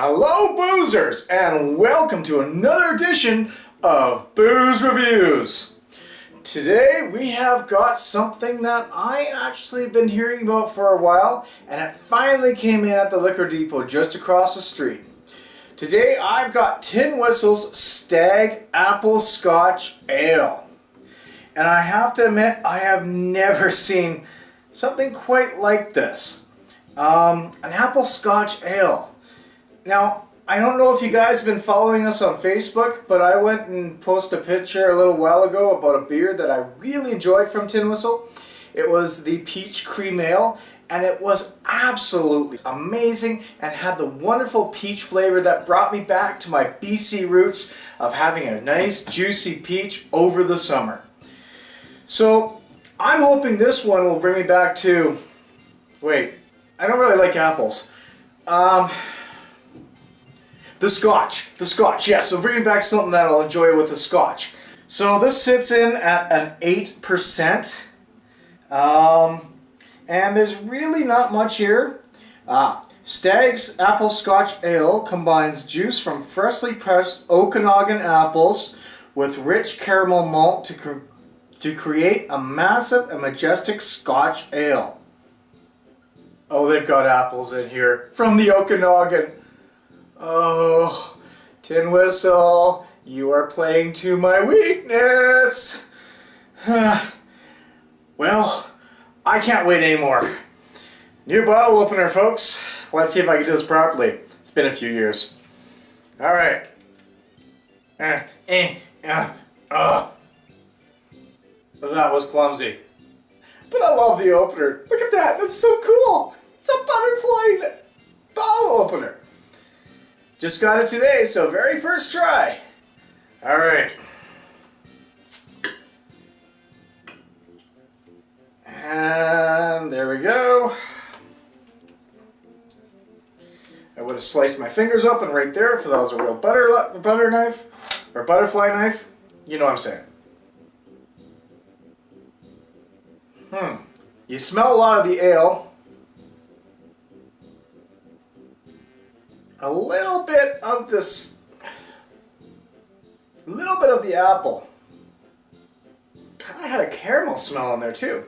Hello boozers, and welcome to another edition of Booze Reviews. Today we have got something that I actually been hearing about for a while, and it finally came in at the liquor depot just across the street. Today I've got Tin Whistle's Stag Apple Scotch Ale. And I have to admit, I have never seen something quite like this. An apple Scotch ale. Now, I don't know if you guys have been following us on Facebook, but I went and posted a picture a little while ago about a beer that I really enjoyed from Tin Whistle. It was the Peach Cream Ale, and it was absolutely amazing and had the wonderful peach flavor that brought me back to my BC roots of having a nice juicy peach over the summer. So, I'm hoping this one will bring me back to... Wait, I don't really like apples. The Scotch, yes, so bring me back something that I'll enjoy with the Scotch. So this sits in at an 8%, and there's really not much here. Stag's Apple Scotch Ale combines juice from freshly pressed Okanagan apples with rich caramel malt to create a massive and majestic Scotch ale. Oh, they've got apples in here from the Okanagan. Oh, Tin Whistle, you are playing to my weakness. Well, I can't wait anymore. New bottle opener, folks. Let's see if I can do this properly. It's been a few years. All right. That was clumsy. But I love the opener. Look at that. That's so cool. It's a butterfly bottle opener. Just got it today, so very first try. All right. And there we go. I would have sliced my fingers open right there if that was a real butter knife or butterfly knife. You know what I'm saying. You smell a lot of the ale. A little bit of this, the apple. Kind of had a caramel smell in there too.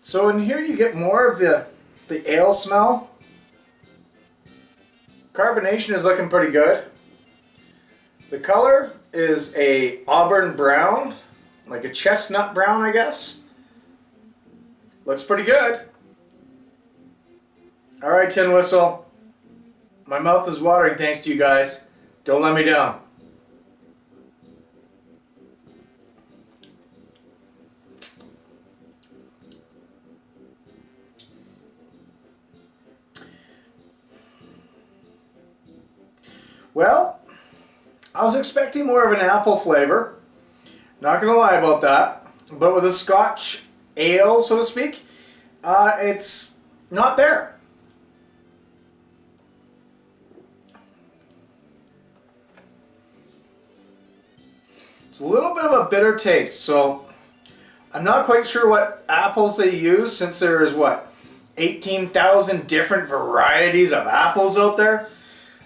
So in here you get more of the ale smell. Carbonation is looking pretty good. The color is a auburn brown, like a chestnut brown, I guess. Looks pretty good. Alright, Tin Whistle. My mouth is watering thanks to you guys. Don't let me down. Well, I was expecting more of an apple flavor. Not gonna lie about that. But with a Scotch ale, so to speak, it's not there. It's a little bit of a bitter taste, so I'm not quite sure what apples they use, since there is, what, 18,000 different varieties of apples out there.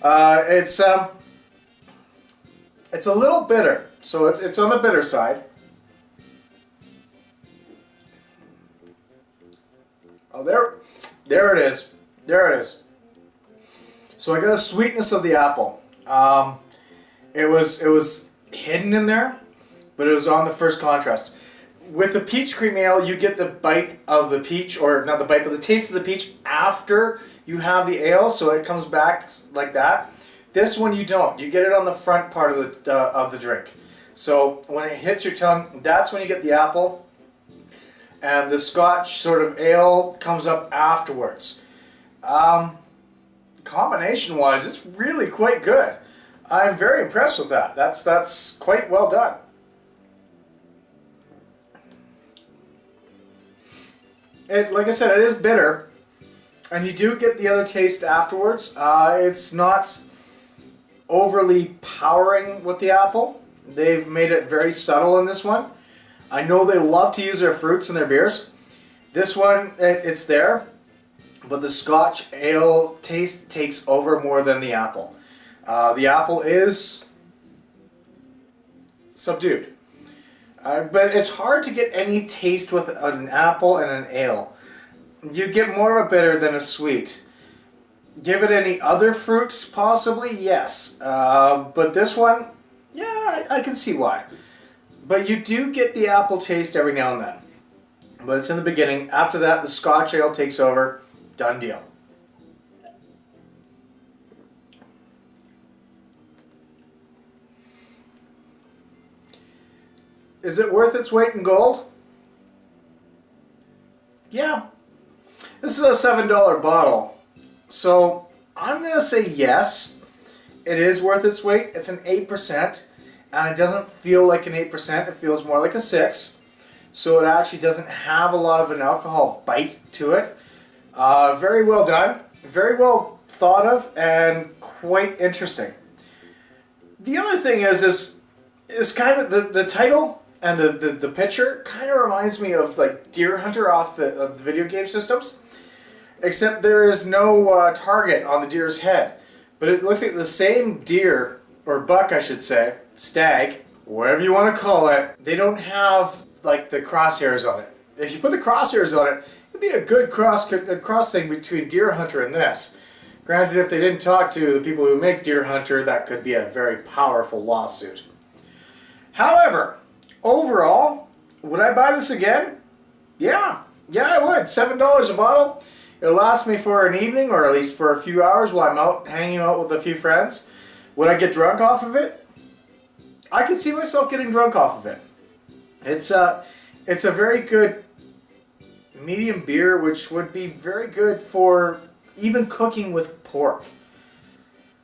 It's a little bitter, so it's on the bitter side. Oh, there it is. There it is. So I got a sweetness of the apple. It was hidden in there, but it was on the first contrast. With the peach cream ale, you get the bite of the peach, or not the bite, but the taste of the peach after you have the ale, so it comes back like that. This one you don't. You get it on the front part of the drink. So when it hits your tongue, that's when you get the apple, and the Scotch sort of ale comes up afterwards. Combination-wise, it's really quite good. I'm very impressed with that. That's quite well done. like I said, it is bitter. And you do get the other taste afterwards. It's not overly powering with the apple. They've made it very subtle in this one. I know they love to use their fruits in their beers. This one, it's there, but the Scotch ale taste takes over more than the apple. The apple is subdued. But it's hard to get any taste with an apple and an ale. You get more of a bitter than a sweet. Give it any other fruits, possibly, yes. But this one, yeah, I can see why. But you do get the apple taste every now and then. But it's in the beginning. After that, the Scotch ale takes over. Done deal. Is it worth its weight in gold? Yeah. This is a $7 bottle. So I'm going to say yes. It is worth its weight. It's an 8%. And it doesn't feel like an 8%. It feels more like a 6. So it actually doesn't have a lot of an alcohol bite to it. Very well done. Very well thought of and quite interesting. The other thing is kind of the title and the picture kind of reminds me of like Deer Hunter of the video game systems. Except there is no target on the deer's head. But it looks like the same deer, or buck I should say, stag, whatever you want to call it, they don't have like the crosshairs on it. If you put the crosshairs on it, it'd be a good cross thing between Deer Hunter and this. Granted, if they didn't talk to the people who make Deer Hunter, that could be a very powerful lawsuit. However, overall, would I buy this again? Yeah, I would. $7 a bottle. It'll last me for an evening, or at least for a few hours while I'm out hanging out with a few friends. Would I get drunk off of it? I could see myself getting drunk off of it. It's a very good medium beer, which would be very good for even cooking with pork.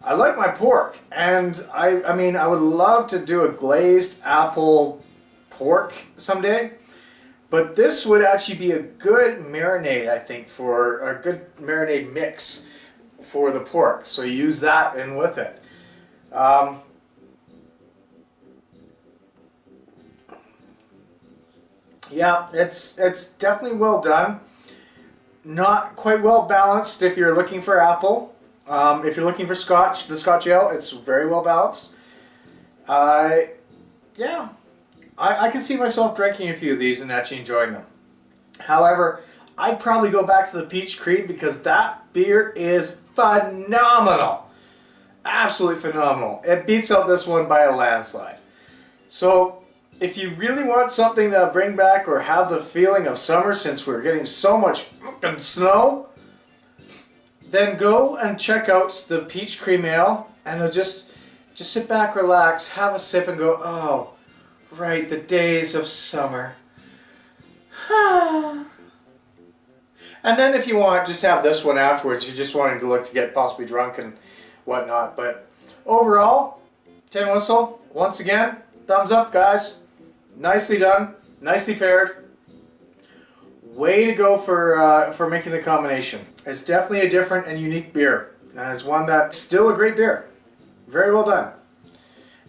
I like my pork, and I mean, I would love to do a glazed apple pork someday. But this would actually be a good marinade, I think, for a good marinade mix for the pork. So you use that in with it. Yeah, it's definitely well done. Not quite well balanced if you're looking for apple. If you're looking for Scotch, the Scotch ale, it's very well balanced. Yeah. I can see myself drinking a few of these and actually enjoying them. However, I'd probably go back to the Peach Creed because that beer is phenomenal. Absolutely phenomenal. It beats out this one by a landslide. So, if you really want something that'll bring back or have the feeling of summer since we're getting so much fucking snow, then go and check out the Peach Cream Ale and it'll just sit back, relax, have a sip and go, oh, right, the days of summer. And then if you want, just have this one afterwards. You're just wanting to look to get possibly drunk and whatnot. But overall, Tin Whistle, once again, thumbs up, guys. Nicely done, nicely paired. Way to go for making the combination. It's definitely a different and unique beer. And it's one that's still a great beer. Very well done.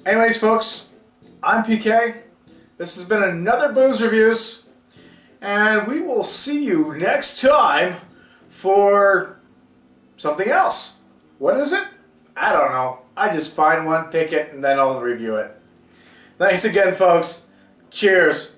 Anyways, folks, I'm PK. This has been another Booze Reviews, and we will see you next time for something else. What is it? I don't know. I just find one, pick it, and then I'll review it. Thanks again, folks. Cheers.